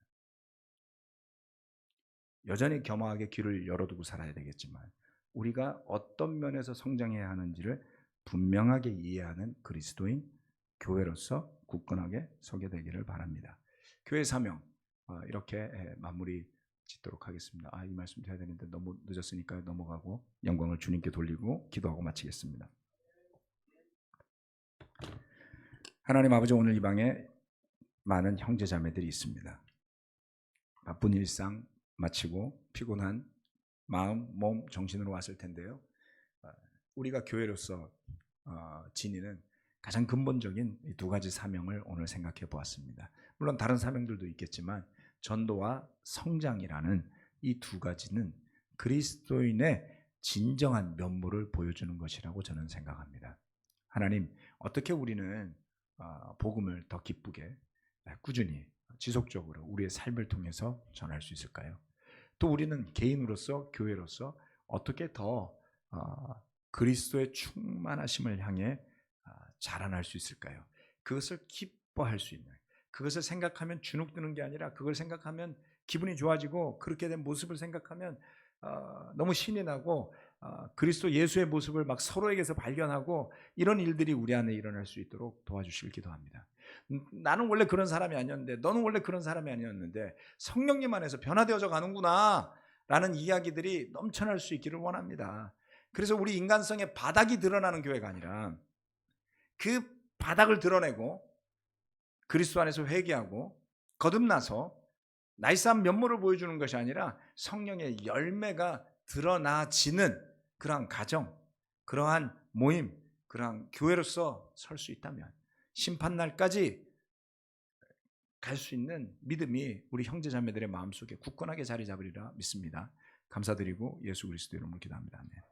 여전히 겸허하게 귀를 열어두고 살아야 되겠지만 우리가 어떤 면에서 성장해야 하는지를 분명하게 이해하는 그리스도인 교회로서 굳건하게 서게 되기를 바랍니다. 교회 사명 이렇게 마무리 짓도록 하겠습니다. 이 말씀 드려야 되는데 너무 늦었으니까 넘어가고 영광을 주님께 돌리고 기도하고 마치겠습니다. 하나님 아버지, 오늘 이 방에 많은 형제 자매들이 있습니다. 바쁜 일상 마치고 피곤한 마음, 몸, 정신으로 왔을 텐데요. 우리가 교회로서 지니는 가장 근본적인 이 두 가지 사명을 오늘 생각해 보았습니다. 물론 다른 사명들도 있겠지만 전도와 성장이라는 이 두 가지는 그리스도인의 진정한 면모를 보여주는 것이라고 저는 생각합니다. 하나님, 어떻게 우리는 복음을 더 기쁘게 꾸준히 지속적으로 우리의 삶을 통해서 전할 수 있을까요? 또 우리는 개인으로서 교회로서 어떻게 더 그리스도의 충만하심을 향해 자라날 수 있을까요? 그것을 기뻐할 수 있는, 그것을 생각하면 주눅드는 게 아니라 그걸 생각하면 기분이 좋아지고 그렇게 된 모습을 생각하면 너무 신이 나고 그리스도 예수의 모습을 막 서로에게서 발견하고 이런 일들이 우리 안에 일어날 수 있도록 도와주시길 기도합니다. 나는 원래 그런 사람이 아니었는데 너는 원래 그런 사람이 아니었는데 성령님 안에서 변화되어져 가는구나 라는 이야기들이 넘쳐날 수 있기를 원합니다. 그래서 우리 인간성의 바닥이 드러나는 교회가 아니라 그 바닥을 드러내고 그리스도 안에서 회개하고 거듭나서 나이스한 면모를 보여주는 것이 아니라 성령의 열매가 드러나지는 그러한 가정, 그러한 모임, 그러한 교회로서 설 수 있다면 심판날까지 갈 수 있는 믿음이 우리 형제자매들의 마음속에 굳건하게 자리 잡으리라 믿습니다. 감사드리고 예수 그리스도 이름으로 기도합니다. 아멘.